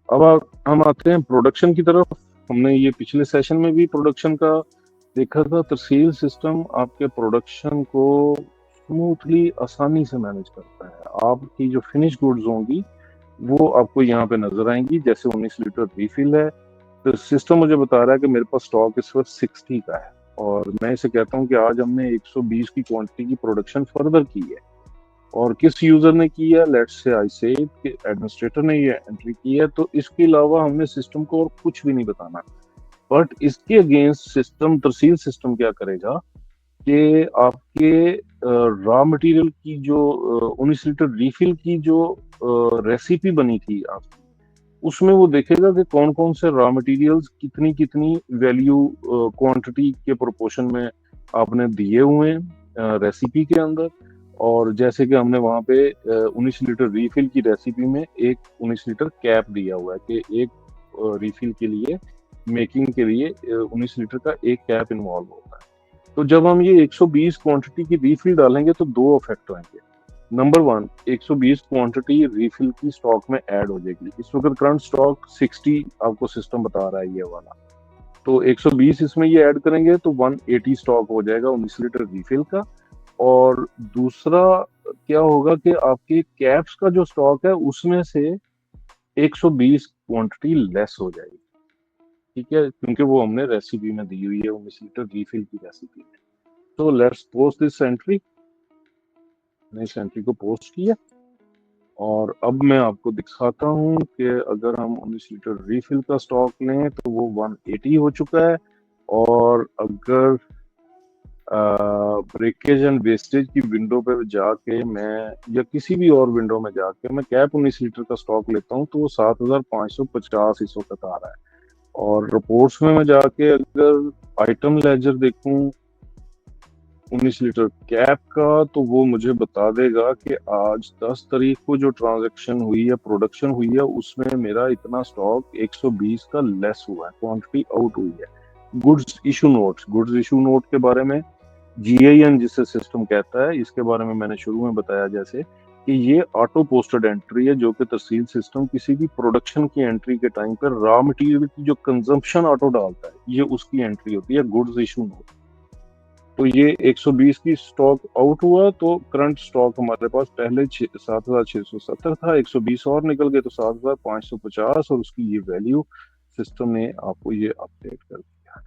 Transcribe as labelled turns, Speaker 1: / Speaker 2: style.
Speaker 1: अब हम आते हैं प्रोडक्शन की तरफ। हमने ये पिछले सेशन में भी प्रोडक्शन का देखा था। तरसील सिस्टम आपके प्रोडक्शन को स्मूथली, आसानी से मैनेज करता है। आपकी जो फिनिश गुड्स होंगी वो आपको यहाँ पे नजर आएंगी। जैसे 19 लीटर रिफिल है, तो सिस्टम मुझे बता रहा है कि मेरे पास स्टॉक इस वक्त 60 का है, और मैं इसे कहता हूँ कि आज हमने 120 की क्वांटिटी की प्रोडक्शन फर्दर की है। और किस यूजर ने की है? लेट्स से आई से कि एडमिनिस्ट्रेटर ने ये एंट्री की है। तो इसके अलावा हमने सिस्टम को और कुछ भी नहीं बताना। बट इसके अगेंस्ट सिस्टम, तरसील सिस्टम क्या करेगा कि आपके रॉ मटेरियल की जो 19 लीटर रिफिल की जो रेसिपी बनी थी आपकी, उसमें वो देखेगा कि कौन कौन से रॉ मटेरियल्स कितनी कितनी वैल्यू क्वांटिटी के प्रोपोर्शन में आपने दिए हुए हैं रेसिपी के अंदर। और जैसे कि हमने वहां पे 19 लीटर रिफिल की रेसिपी में एक 19 लीटर कैप दिया हुआ है कि एक रिफिल के लिए, मेकिंग के लिए 19 लीटर का एक कैप इन्वॉल्व होता है। तो जब हम ये 120 क्वांटिटी की रिफिल डालेंगे तो दो इफेक्ट होंगे। नंबर वन, 120 क्वांटिटी रिफिल की स्टॉक में ऐड हो जाएगी। इस वक्त करंट स्टॉक 60 आपको सिस्टम बता रहा है ये वाला। तो 120 इसमें ये ऐड करेंगे तो 180 स्टॉक हो जाएगा 19 लीटर रिफिल का। और दूसरा क्या होगा कि आपके कैप्स का जो स्टॉक है उसमें से 120 क्वांटिटी लेस हो जाएगी। ठीक है, क्योंकि वो हमने रेसिपी में दी हुई है 19 लीटर रिफिल की रेसिपी में। तो लेट्स पोस्ट दिस एंट्री। मैंने इस एंट्री को पोस्ट किया और अब मैं आपको दिखाता हूँ कि अगर हम 19 लीटर रिफिल का स्टॉक लें तो वो 180 हो चुका है। और अगर ब्रेकेज एंड वेस्टेज की विंडो पे जाके मैं, या किसी भी और विंडो में जाके मैं कैप 19 लीटर का स्टॉक लेता हूँ तो वो 7550 इस वक्त आ रहा है। और रिपोर्ट्स में मैं जाके अगर आइटम लेजर देखूं 19 लीटर कैप का, तो वो मुझे बता देगा कि आज 10 तारीख को जो ट्रांजैक्शन हुई है, प्रोडक्शन हुई है, उसमें मेरा इतना स्टॉक 120 का लेस हुआ है, क्वांटिटी आउट हुई है। Goods issue notes, goods issue note के बारे में GIN जिसे सिस्टम कहता है, इसके बारे में मैंने शुरू में बताया जैसे कि ये ऑटो पोस्टेड एंट्री है, जो कि तरसील सिस्टम किसी भी प्रोडक्शन की एंट्री के टाइम पर रॉ मटेरियल की जो कंजम्पशन ऑटो डालता है, ये उसकी एंट्री होती है गुड्स इशू नोट। तो ये 120 की स्टॉक आउट हुआ तो करंट स्टॉक हमारे पास पहले 7670 था, 120 और निकल गए तो 7550, और उसकी ये वैल्यू सिस्टम ने आपको ये अपडेट कर दिया।